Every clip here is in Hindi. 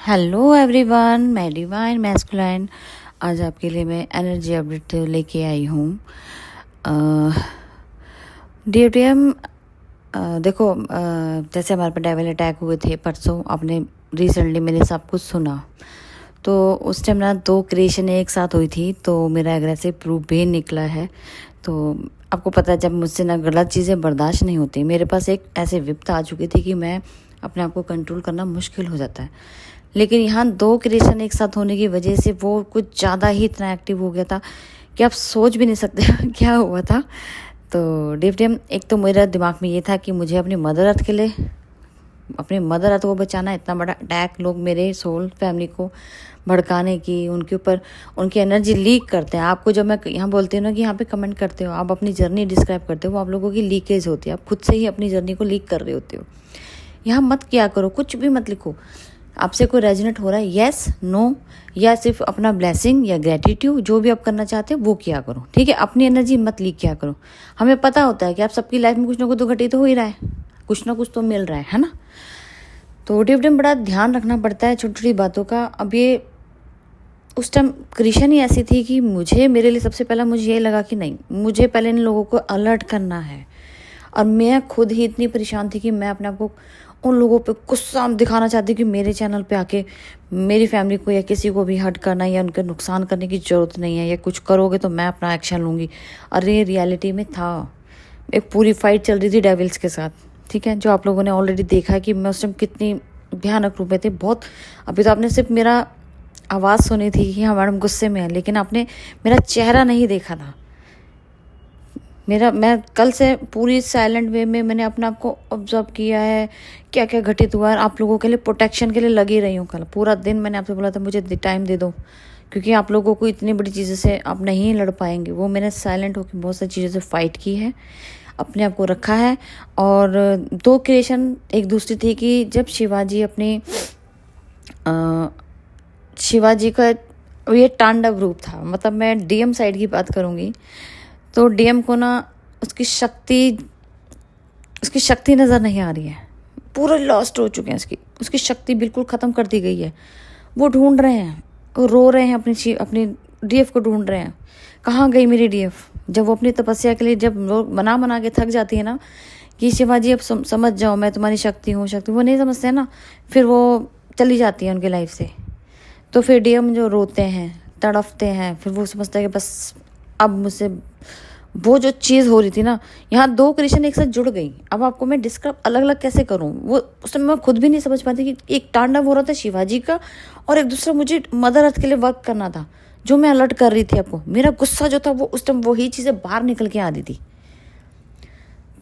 हेलो एवरीवन, मैं डिवाइन मैस्कुलाइन आज आपके लिए मैं एनर्जी अपडेट लेके आई हूँ। डीएम देखो, जैसे हमारे पे डेविल अटैक हुए थे परसों, आपने रिसेंटली मैंने सब कुछ सुना। तो उस टाइम ना 2 क्रिएशन एक साथ हुई थी, तो मेरा एग्रेसिव प्रूफ भी निकला है। तो आपको पता है, जब मुझसे ना गलत चीज़ें बर्दाश्त नहीं होती, मेरे पास एक ऐसे विपत आ चुकी थी कि मैं अपने आप को कंट्रोल करना मुश्किल हो जाता है। लेकिन यहाँ 2 क्रिएशन एक साथ होने की वजह से वो कुछ ज़्यादा ही इतना एक्टिव हो गया था कि आप सोच भी नहीं सकते क्या हुआ था। तो डेफिनेटली एक तो मेरा दिमाग में ये था कि मुझे अपनी मदर अर्थ के लिए, अपने मदर अर्थ को बचाना। इतना बड़ा अटैक लोग मेरे सोल फैमिली को भड़काने की, उनके ऊपर उनकी एनर्जी लीक करते हैं। आपको जब मैं यहाँ बोलती हूँ ना कि यहाँ पे कमेंट करते हो, आप अपनी जर्नी डिस्क्राइब करते हो, वो आप लोगों की लीकेज होती है। आप खुद से ही अपनी जर्नी को लीक कर रहे होते हो। यहाँ मत किया करो, कुछ भी मत लिखो। आपसे कोई रेजोनेट हो रहा है, येस नो, या सिर्फ अपना ब्लेसिंग या ग्रेटिट्यूड, जो भी आप करना चाहते हो वो किया करो, ठीक है। अपनी एनर्जी मत लीक किया करो। हमें पता होता है कि आप सबकी लाइफ में कुछ ना कुछ तो घटित हो ही रहा है, कुछ ना कुछ तो मिल रहा है ना। तो डिफरेंट बड़ा ध्यान रखना पड़ता है छोटी छोटी बातों का। अब ये उस टाइम क्रिएशन ही ऐसी थी कि मेरे लिए सबसे पहला मुझे ये लगा कि नहीं, मुझे पहले इन लोगों को अलर्ट करना है। और मैं खुद ही इतनी परेशान थी कि मैं अपने आप को उन लोगों पे गुस्सा दिखाना चाहती कि मेरे चैनल पे आके मेरी फैमिली को या किसी को भी हर्ट करना या उनका नुकसान करने की ज़रूरत नहीं है, या कुछ करोगे तो मैं अपना एक्शन लूँगी। और ये रियलिटी में था, एक पूरी फाइट चल रही थी डेविल्स के साथ, ठीक है। जो आप लोगों ने ऑलरेडी देखा कि मैं उस टाइम कितनी भयानक रूप में थे। बहुत, अभी तो आपने सिर्फ मेरा आवाज़ सुनी थी कि हाँ मैडम गुस्से में है, लेकिन आपने मेरा चेहरा नहीं देखा था। मैं कल से पूरी साइलेंट वे में मैंने अपने आप को ऑब्जर्व किया है, क्या क्या घटित हुआ है। आप लोगों के लिए प्रोटेक्शन के लिए लगी रही हूँ। कल पूरा दिन मैंने आपसे बोला था मुझे टाइम दे दो, क्योंकि आप लोगों को इतनी बड़ी चीज़ों से आप नहीं लड़ पाएंगे। वो मैंने साइलेंट होकर बहुत सारी चीज़ों से फाइट की है, अपने आप को रखा है। और 2 क्रिएशन एक दूसरी थी कि जब शिवाजी का ये तांडव रूप था। मतलब मैं डीएम साइड की बात करूँगी तो डीएम को ना उसकी शक्ति नज़र नहीं आ रही है। पूरे लॉस्ट हो चुके हैं, उसकी शक्ति बिल्कुल ख़त्म कर दी गई है। वो ढूंढ रहे हैं, वो रो रहे हैं, अपनी डीएफ को ढूंढ रहे हैं। कहाँ गई मेरी डीएफ? जब वो अपनी तपस्या के लिए जब लोग बना के थक जाती है ना कि शिवाजी अब समझ जाओ मैं तुम्हारी शक्ति हूँ, वो नहीं समझते हैं ना, फिर वो चली जाती है उनकी लाइफ से। तो फिर डीएम जो रोते हैं, तड़फते हैं, फिर वो समझता है कि बस अब मुझसे वो जो चीज़ हो रही थी ना, यहाँ 2 क्रिएशन एक साथ जुड़ गई। अब आपको मैं डिस्क्राइब अलग अलग कैसे करूँ, वो उस समय मैं खुद भी नहीं समझ पाती कि एक तांडव हो रहा था शिवाजी का, और एक दूसरा मुझे मदर अर्थ के लिए वर्क करना था, जो मैं अलर्ट कर रही थी आपको। मेरा गुस्सा जो था वो उस टाइम वही चीज़ें बाहर निकल के आ रही थी।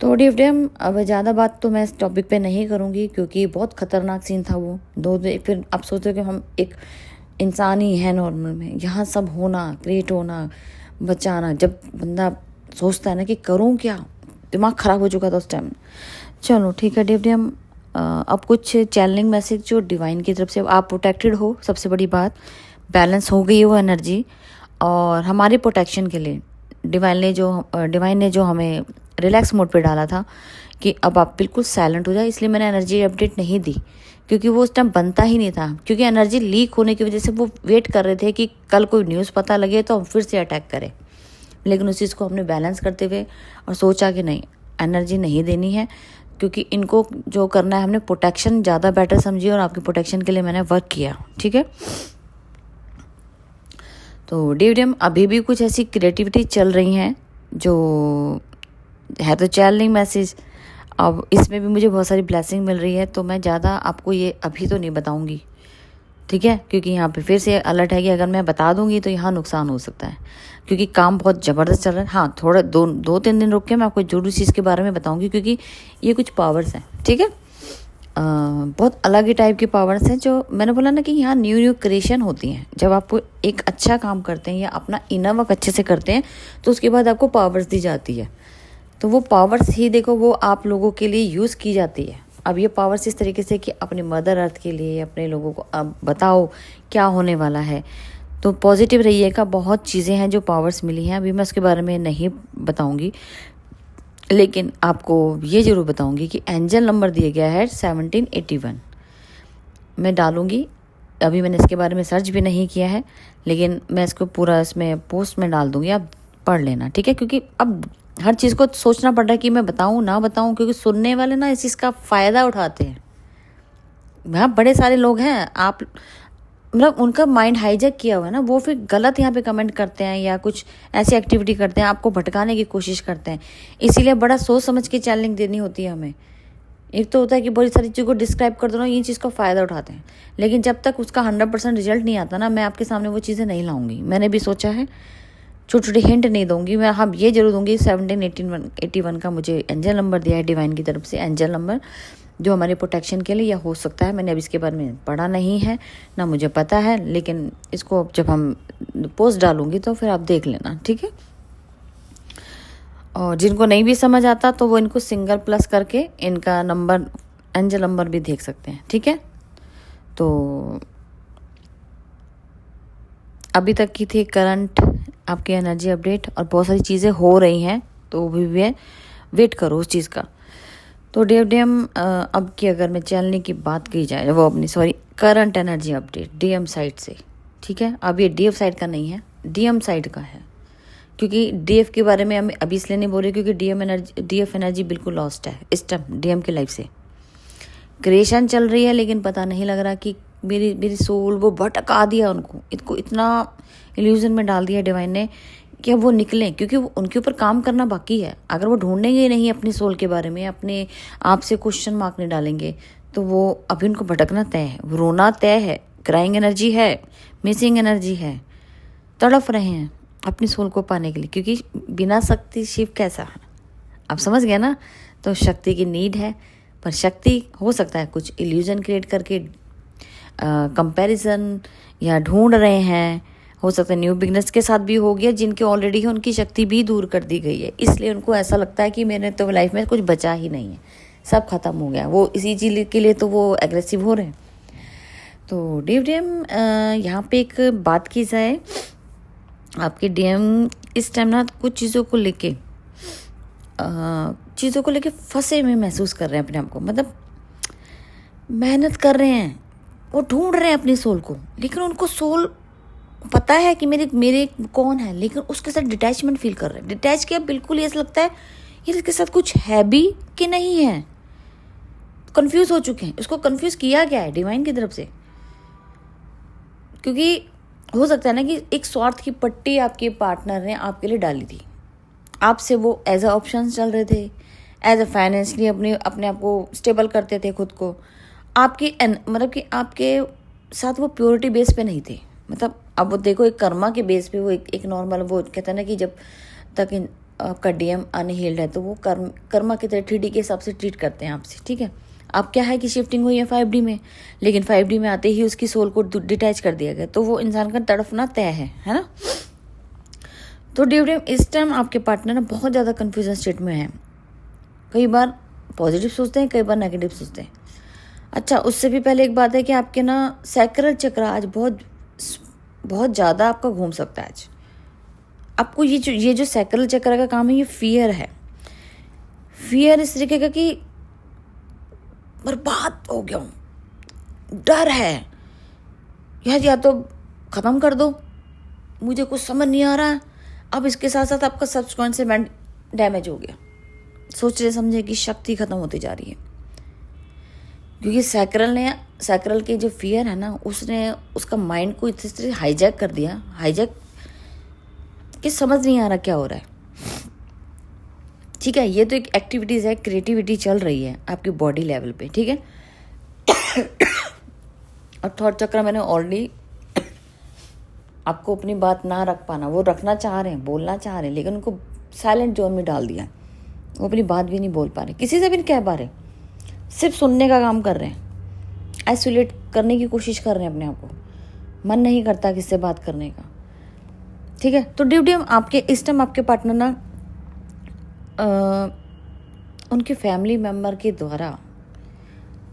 तो डिफडेम, अब ज़्यादा बात तो मैं इस टॉपिक पे नहीं करूँगी, क्योंकि बहुत ख़तरनाक सीन था वो। फिर आप सोचते हो कि हम एक इंसान ही है नॉर्मल में, यहाँ सब होना, क्रिएट होना, बचाना। जब बंदा सोचता है ना कि करूं क्या, दिमाग ख़राब हो चुका था उस टाइम। चलो ठीक है डिफडेम, अब कुछ चैनलिंग मैसेज जो डिवाइन की तरफ से, आप प्रोटेक्टेड हो, सबसे बड़ी बात बैलेंस हो गई है वो एनर्जी। और हमारे प्रोटेक्शन के लिए डिवाइन ने जो हमें रिलैक्स मोड पे डाला था कि अब आप बिल्कुल साइलेंट हो जाए, इसलिए मैंने एनर्जी अपडेट नहीं दी, क्योंकि वो उस टाइम बनता ही नहीं था। क्योंकि एनर्जी लीक होने की वजह से वो वेट कर रहे थे कि कल कोई न्यूज़ पता लगे तो हम फिर से अटैक करें। लेकिन उस चीज़ को हमने बैलेंस करते हुए और सोचा कि नहीं, एनर्जी नहीं देनी है, क्योंकि इनको जो करना है हमने प्रोटेक्शन ज़्यादा बेटर समझी, और आपकी प्रोटेक्शन के लिए मैंने वर्क किया, ठीक है। तो डिविडियम, अभी भी कुछ ऐसी क्रिएटिविटी चल रही हैं जो है तो चैनलिंग मैसेज। अब इसमें भी मुझे बहुत सारी ब्लेसिंग मिल रही है, तो मैं ज़्यादा आपको ये अभी तो नहीं बताऊंगी, ठीक है, क्योंकि यहाँ पे फिर से अलर्ट है कि अगर मैं बता दूंगी तो यहाँ नुकसान हो सकता है, क्योंकि काम बहुत ज़बरदस्त चल रहा है। हाँ, थोड़ा 2-3 दिन रुक के मैं आपको जरूर चीज़ के बारे में बताऊंगी, क्योंकि ये कुछ पावर्स हैं, ठीक है। बहुत अलग ही टाइप की पावर्स हैं, जो मैंने बोला ना कि यहाँ न्यू क्रिएशन होती हैं। जब आप एक अच्छा काम करते हैं या अपना इनर वर्क अच्छे से करते हैं, तो उसके बाद आपको पावर्स दी जाती है। तो वो पावर्स ही देखो, वो आप लोगों के लिए यूज़ की जाती है। अब ये पावर्स इस तरीके से कि अपने मदर अर्थ के लिए, अपने लोगों को अब बताओ क्या होने वाला है। तो पॉजिटिव रहिएगा। बहुत चीज़ें हैं जो पावर्स मिली हैं, अभी मैं उसके बारे में नहीं बताऊंगी, लेकिन आपको ये ज़रूर बताऊंगी कि एंजल नंबर दिया गया है 1781। मैं डालूंगी अभी मैंने इसके बारे में सर्च भी नहीं किया है, लेकिन मैं इसको पूरा इसमें पोस्ट में डाल दूँगी, आप पढ़ लेना, ठीक है। क्योंकि अब हर चीज़ को सोचना पड़ रहा है कि मैं बताऊँ ना बताऊँ, क्योंकि सुनने वाले ना इस चीज़ का फ़ायदा उठाते हैं। यहाँ बड़े सारे लोग हैं, आप मतलब उनका माइंड हाईजैक किया हुआ है ना, वो फिर गलत यहाँ पे कमेंट करते हैं या कुछ ऐसी एक्टिविटी करते हैं, आपको भटकाने की कोशिश करते हैं। इसीलिए बड़ा सोच समझ के चैलेंज देनी होती है हमें। एक तो होता है कि बड़ी सारी चीज़ को डिस्क्राइब कर दो ना, ये चीज़ का फ़ायदा उठाते हैं, लेकिन जब तक उसका 100% रिजल्ट नहीं आता ना, मैं आपके सामने वो चीज़ें नहीं लाऊंगी। मैंने भी सोचा है, छोटे छोटे हिंट नहीं दूंगी मैं। हाँ, ये जरूर दूंगी 1781 का मुझे एंजल नंबर दिया है डिवाइन की तरफ से, एंजल नंबर जो हमारे प्रोटेक्शन के लिए, या हो सकता है मैंने अभी इसके बारे में पढ़ा नहीं है ना, मुझे पता है, लेकिन इसको जब हम पोस्ट डालूंगी तो फिर आप देख लेना, ठीक है। और जिनको नहीं भी समझ आता तो वो इनको सिंगल प्लस करके इनका नंबर, एंजल नंबर भी देख सकते हैं, ठीक है। तो अभी तक की थी करंट आपकी एनर्जी अपडेट, और बहुत सारी चीज़ें हो रही हैं तो भी वेट करो उस चीज़ का। तो डीएम अब की अगर मैं चैनल की बात की जाए, वो अपनी current energy update DM side से, ठीक है। अब ये डीएफ साइड का नहीं है, डीएम साइड का है, क्योंकि डीएफ के बारे में हम अभी इसलिए नहीं बोल रहे क्योंकि डीएफ एनर्जी बिल्कुल लॉस्ट है इस टाइम डीएम की लाइफ से। क्रिएशन चल रही है, लेकिन पता नहीं लग रहा कि मेरी सोल वो भटका दिया इनको इतना इल्यूजन में डाल दिया डिवाइन ने कि अब वो निकलें, क्योंकि वो उनके ऊपर काम करना बाकी है। अगर वो ढूंढेंगे नहीं अपनी सोल के बारे में, अपने आप से क्वेश्चन मार्क नहीं डालेंगे, तो वो अभी उनको भटकना तय है, रोना तय है, क्राइंग एनर्जी है, मिसिंग एनर्जी है, तड़फ रहे हैं अपनी सोल को पाने के लिए। क्योंकि बिना शक्ति शिव कैसा है, आप समझ गए ना। तो शक्ति की नीड है, पर शक्ति हो सकता है कुछ इल्यूजन क्रिएट करके कंपैरिजन या ढूंढ रहे हैं, हो सकता है न्यू बिगनर्स के साथ भी हो गया, जिनके ऑलरेडी है उनकी शक्ति भी दूर कर दी गई है, इसलिए उनको ऐसा लगता है कि मेरे तो लाइफ में कुछ बचा ही नहीं है, सब खत्म हो गया। वो इसी चीज़ के लिए तो वो एग्रेसिव हो रहे हैं। तो डीएम यहाँ पे एक बात की जाए, आपके डीएम इस टाइम ना कुछ चीज़ों को लेके फंसे हुए महसूस कर रहे हैं अपने आप को। मतलब मेहनत कर रहे हैं, वो ढूंढ रहे हैं अपनी सोल को, लेकिन उनको सोल पता है कि मेरे कौन है, लेकिन उसके साथ डिटैचमेंट फील कर रहे हैं। डिटैच किया बिल्कुल ऐसा लगता है यार इसके साथ कुछ है भी कि नहीं है, कंफ्यूज हो चुके हैं। उसको कंफ्यूज किया गया है डिवाइन की तरफ से, क्योंकि हो सकता है ना कि एक स्वार्थ की पट्टी आपके पार्टनर ने आपके लिए डाली थी, आपसे वो एज अ ऑप्शन चल रहे थे, एज अ फाइनेंशियली अपने आप को स्टेबल करते थे खुद को, आपकी मतलब कि आपके साथ वो प्योरिटी बेस पे नहीं थे। मतलब अब वो देखो, एक कर्मा के बेस पे वो एक नॉर्मल, वो कहते हैं ना कि जब तक आपका डीएम अनहील्ड है तो वो कर्मा की तरह 3D के हिसाब से ट्रीट करते हैं आपसे, ठीक है। अब क्या है कि शिफ्टिंग हुई है 5D में, लेकिन 5D में आते ही उसकी सोल को डिटैच कर दिया गया, तो वो इंसान का तड़फना तय है ना। तो डीएम इस टाइम आपके पार्टनर ना बहुत ज़्यादा कन्फ्यूजन स्टेट में है। कई बार पॉजिटिव सोचते हैं, कई बार नेगेटिव सोचते हैं। अच्छा, उससे भी पहले एक बात है कि आपके ना सैक्रल चक्र आज बहुत ज़्यादा आपका घूम सकता है। आज आपको ये जो सैक्रल चक्र का काम है, ये फियर है। फियर इस तरीके का कि बर्बाद हो गया हूँ, डर है यार, या तो ख़त्म कर दो, मुझे कुछ समझ नहीं आ रहा है। अब इसके साथ साथ आपका सबकॉन्शियस डैमेज हो गया, सोच रहे समझे कि शक्ति खत्म होती जा रही है, क्योंकि सैक्रल के जो फियर है ना, उसने उसका माइंड को इस तरह हाईजैक कर दिया, कि समझ नहीं आ रहा क्या हो रहा है, ठीक है। ये तो एक एक्टिविटीज़ है, क्रिएटिविटी चल रही है आपकी बॉडी लेवल पे, ठीक है। और थॉट चक्र मैंने ऑलरेडी आपको अपनी बात ना रख पाना, वो रखना चाह रहे हैं, बोलना चाह रहे हैं, लेकिन उनको साइलेंट जोन में डाल दिया। वो अपनी बात भी नहीं बोल पा रहे, किसी से भी नहीं कह पा रहे, सिर्फ सुनने का काम कर रहे हैं, आइसोलेट करने की कोशिश कर रहे हैं अपने आप को, मन नहीं करता किससे बात करने का, ठीक है। तो डीएम आपके इस टाइम आपके पार्टनर ना उनके फैमिली मेम्बर के द्वारा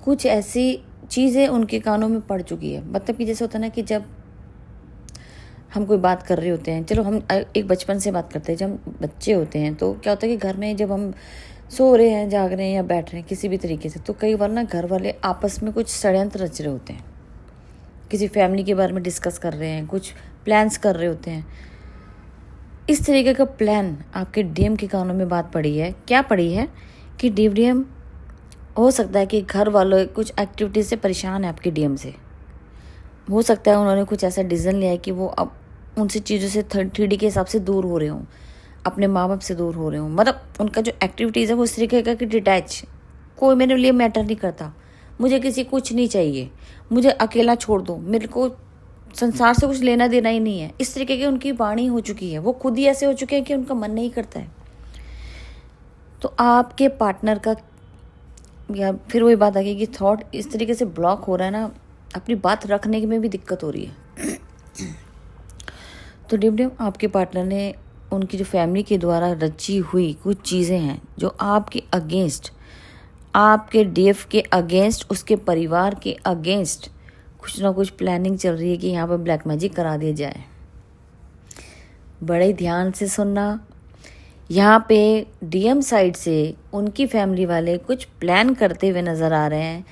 कुछ ऐसी चीज़ें उनके कानों में पड़ चुकी है। मतलब कि जैसे होता है ना कि जब हम कोई बात कर रहे होते हैं, चलो हम एक बचपन से बात करते हैं, जब हम बच्चे होते हैं तो क्या होता है कि घर में जब हम सो रहे हैं, जाग रहे हैं या बैठ रहे हैं किसी भी तरीके से, तो कई बार ना घर वाले आपस में कुछ षड्यंत्र रच रहे होते हैं, किसी फैमिली के बारे में डिस्कस कर रहे हैं, कुछ प्लान्स कर रहे होते हैं। इस तरीके का प्लान आपके डीएम के कानों में बात पड़ी है। क्या पड़ी है कि डीएम हो सकता है कि घर वालों कुछ एक्टिविटीज़ से परेशान है आपके डीएम से। हो सकता है उन्होंने कुछ ऐसा डिसीजन लिया है कि वो अब उनसे चीज़ों से 3D के हिसाब से दूर हो रहे हों, अपने माँ बाप से दूर हो रहे हों। मतलब उनका जो एक्टिविटीज़ है वो इस तरीके का कि डिटैच, कोई मेरे लिए मैटर नहीं करता, मुझे किसी कुछ नहीं चाहिए, मुझे अकेला छोड़ दो, मेरे को संसार से कुछ लेना देना ही नहीं है। इस तरीके की उनकी वाणी हो चुकी है। वो खुद ही ऐसे हो चुके हैं कि उनका मन नहीं करता है। तो आपके पार्टनर का, या फिर वही बात आ गई कि थॉट इस तरीके से ब्लॉक हो रहा है ना, अपनी बात रखने में भी दिक्कत हो रही है। तो डिम आपके पार्टनर ने उनकी जो फैमिली के द्वारा रची हुई कुछ चीज़ें हैं जो आपके अगेंस्ट, आपके डीएफ के अगेंस्ट, उसके परिवार के अगेंस्ट कुछ ना कुछ प्लानिंग चल रही है कि यहाँ पर ब्लैक मैजिक करा दिया जाए। बड़े ध्यान से सुनना। यहाँ पे डीएम साइड से उनकी फैमिली वाले कुछ प्लान करते हुए नज़र आ रहे हैं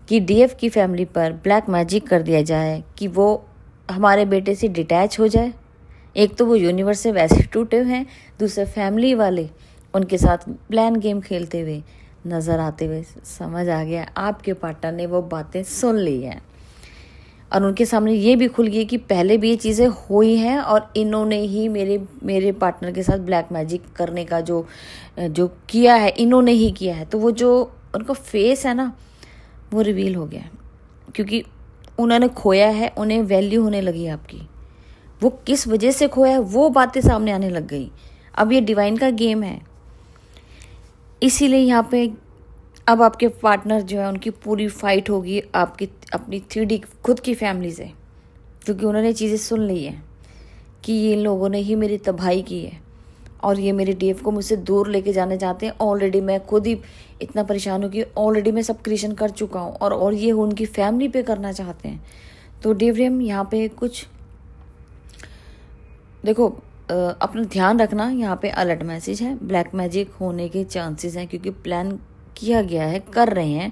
कि डीएफ की फैमिली पर ब्लैक मैजिक कर दिया जाए कि वो हमारे बेटे से डिटैच हो जाए। एक तो वो यूनिवर्स से वैसे टूटे हुए हैं, दूसरे फैमिली वाले उनके साथ प्लान गेम खेलते हुए नज़र आते हुए समझ आ गया आपके पार्टनर ने वो बातें सुन ली हैं और उनके सामने ये भी खुल गई कि पहले भी ये चीज़ें हुई हैं और इन्होंने ही मेरे पार्टनर के साथ ब्लैक मैजिक करने का जो किया है, इन्होंने ही किया है। तो वो जो उनका फेस है ना, वो रिवील हो गया, क्योंकि उन्होंने खोया है, उन्हें वैल्यू होने लगी आपकी। वो किस वजह से खोया है वो बातें सामने आने लग गई। अब ये डिवाइन का गेम है, इसीलिए यहाँ पे अब आपके पार्टनर जो है उनकी पूरी फाइट होगी आपकी अपनी 3D खुद की फैमिली से, क्योंकि उन्होंने चीज़ें सुन ली हैं कि ये इन लोगों ने ही मेरी तबाही की है और ये मेरे डीएफ को मुझसे दूर लेके जाने चाहते हैं। ऑलरेडी मैं खुद ही इतना परेशान हूँ कि ऑलरेडी मैं सब क्रिएशन कर चुका हूँ और ये उनकी फैमिली पे करना चाहते हैं। तो डीएम यहाँ पे कुछ देखो, अपना ध्यान रखना। यहाँ पे अलर्ट मैसेज है, ब्लैक मैजिक होने के चांसेस हैं, क्योंकि प्लान किया गया है, कर रहे हैं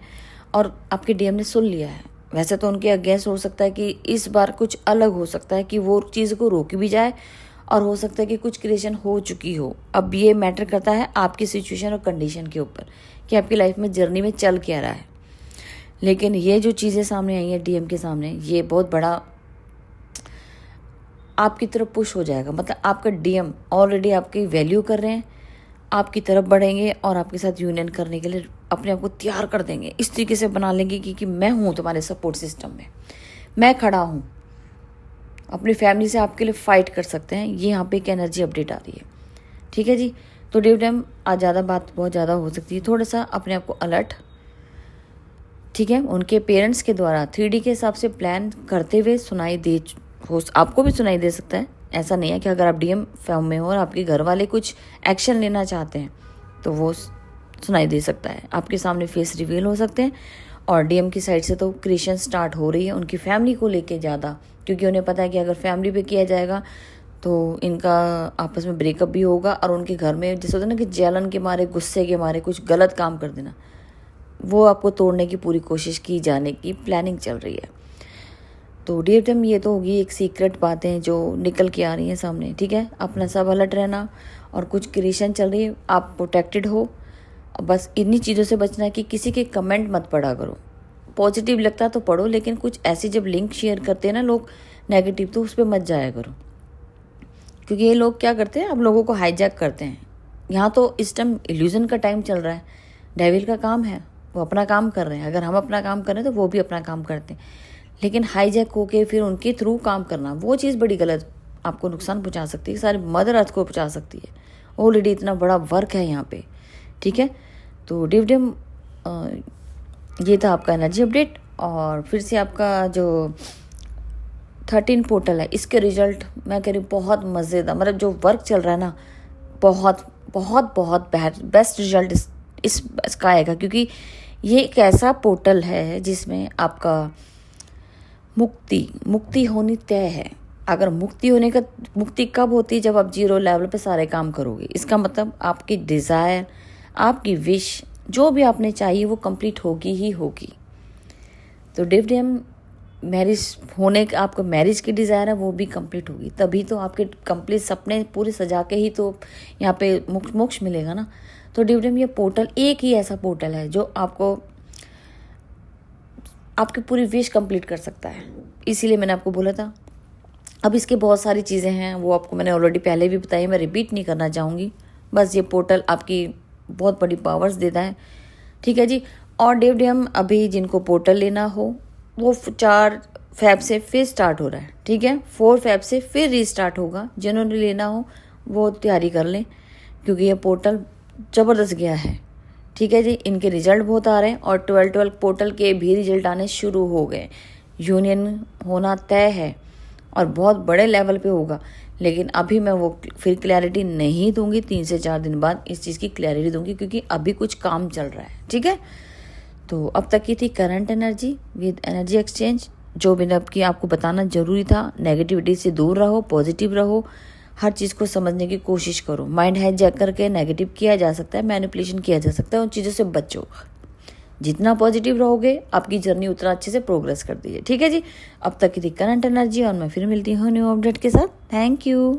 और आपके डीएम ने सुन लिया है। वैसे तो उनके अगेंस्ट हो सकता है कि इस बार कुछ अलग हो सकता है कि वो चीज़ को रोक भी जाए, और हो सकता है कि कुछ क्रिएशन हो चुकी हो। अब ये मैटर करता है आपकी सिचुएशन और कंडीशन के ऊपर कि आपकी लाइफ में जर्नी में चल क्या रहा है। लेकिन ये जो चीज़ें सामने आई हैं डीएम के सामने, ये बहुत बड़ा आपकी तरफ पुश हो जाएगा। मतलब आपका डीएम ऑलरेडी आपकी वैल्यू कर रहे हैं, आपकी तरफ बढ़ेंगे और आपके साथ यूनियन करने के लिए अपने आप को तैयार कर देंगे। इस तरीके से बना लेंगे कि मैं हूँ तुम्हारे सपोर्ट सिस्टम में, मैं खड़ा हूँ, अपनी फैमिली से आपके लिए फ़ाइट कर सकते हैं। ये यहाँ पे एक एनर्जी अपडेट आ रही है। ठीक है जी। तो डीएम आज ज़्यादा बात बहुत ज़्यादा हो सकती है, थोड़ा सा अपने आप को अलर्ट। ठीक है। उनके पेरेंट्स के द्वारा 3D के हिसाब से प्लान करते हुए सुनाई दे, आपको भी सुनाई दे सकता है। ऐसा नहीं है कि अगर आप डीएम फॉर्म में हो और आपके घर वाले कुछ एक्शन लेना चाहते हैं तो वो सुनाई दे सकता है, आपके सामने फेस रिवील हो सकते हैं। और डीएम की साइड से तो क्रिएशन स्टार्ट हो रही है उनकी फैमिली को लेके ज़्यादा, क्योंकि उन्हें पता है कि अगर फैमिली पे किया जाएगा तो इनका आपस में ब्रेकअप भी होगा और उनके घर में जैसे होता है ना कि जलन के मारे, गुस्से के मारे कुछ गलत काम कर देना, वो आपको तोड़ने की पूरी कोशिश की जाने की प्लानिंग चल रही है। तो डीएम ये तो होगी एक सीक्रेट बातें जो निकल के आ रही हैं सामने। ठीक है। अपना सब अलर्ट रहना, और कुछ क्रिएशन चल रही है, आप प्रोटेक्टेड हो। बस इन्हीं चीज़ों से बचना है कि किसी के कमेंट मत पढ़ा करो। पॉजिटिव लगता तो पढ़ो, लेकिन कुछ ऐसी जब लिंक शेयर करते हैं ना लोग नेगेटिव, तो उस पर मत जाया करो, क्योंकि ये लोग क्या करते हैं, अब लोगों को हाईजैक करते हैं। यहाँ तो इस टाइम इल्यूजन का टाइम चल रहा है, डेविल का काम है, वो अपना काम कर रहे हैं। अगर हम अपना काम कर रहे हैं तो वो भी अपना काम करते हैं, लेकिन हाईजैक होके फिर उनके थ्रू काम करना, वो चीज़ बड़ी गलत, आपको नुकसान पहुंचा सकती है, सारी मदर अर्थ को पहुंचा सकती है। ऑलरेडी इतना बड़ा वर्क है यहाँ पे। ठीक है। तो डीएम ये था आपका एनर्जी अपडेट। और फिर से आपका जो 13 पोर्टल है, इसके रिजल्ट मैं कह रही हूँ बहुत मज़ेदार, मतलब जो वर्क चल रहा है ना, बहुत बहुत बहुत बेस्ट रिजल्ट इसका आएगा, क्योंकि ये एक ऐसा पोर्टल है जिसमें आपका मुक्ति होनी तय है। अगर मुक्ति कब होती है, जब आप 0 लेवल पे सारे काम करोगे। इसका मतलब आपकी डिज़ायर, आपकी विश, जो भी आपने चाहिए वो कंप्लीट होगी ही होगी। तो डीएम मैरिज होने का आपको मैरिज की डिज़ायर है वो भी कंप्लीट होगी, तभी तो आपके कंप्लीट सपने पूरे सजा के ही तो यहाँ पे मोक्ष मिलेगा ना। तो डिविडेंड ये पोर्टल एक ही ऐसा पोर्टल है जो आपको आपकी पूरी विश कंप्लीट कर सकता है, इसीलिए मैंने आपको बोला था। अब इसके बहुत सारी चीज़ें हैं, वो आपको मैंने ऑलरेडी पहले भी बताई, मैं रिपीट नहीं करना चाहूँगी। बस ये पोर्टल आपकी बहुत बड़ी पावर्स देता है, ठीक है जी। और डिविडेंड अभी जिनको पोर्टल लेना हो वो 4 फ़रवरी से फिर स्टार्ट हो रहा है, ठीक है। 4 फ़रवरी से फिर रीस्टार्ट होगा, जिन्होंने लेना हो वो तैयारी कर लें, क्योंकि ये पोर्टल ज़बरदस्त गया है, ठीक है जी। इनके रिजल्ट बहुत आ रहे हैं और 12 पोर्टल के भी रिजल्ट आने शुरू हो गए। यूनियन होना तय है और बहुत बड़े लेवल पे होगा, लेकिन अभी मैं वो फिर क्लैरिटी नहीं दूंगी। 3 से 4 दिन बाद इस चीज़ की क्लैरिटी दूंगी, क्योंकि अभी कुछ काम चल रहा है, ठीक है। तो अब तक की थी current energy with energy exchange, जो मैंने आपको बताना जरूरी था। नेगेटिविटी से दूर रहो, पॉजिटिव रहो, हर चीज़ को समझने की कोशिश करो। माइंड हाईजैक करके नेगेटिव किया जा सकता है, मैनिपुलेशन किया जा सकता है, उन चीज़ों से बचो। जितना पॉजिटिव रहोगे आपकी जर्नी उतना अच्छे से प्रोग्रेस कर दीजिए, ठीक है जी। अब तक की थी करंट एनर्जी और मैं फिर मिलती हूँ न्यू अपडेट के साथ। Thank you.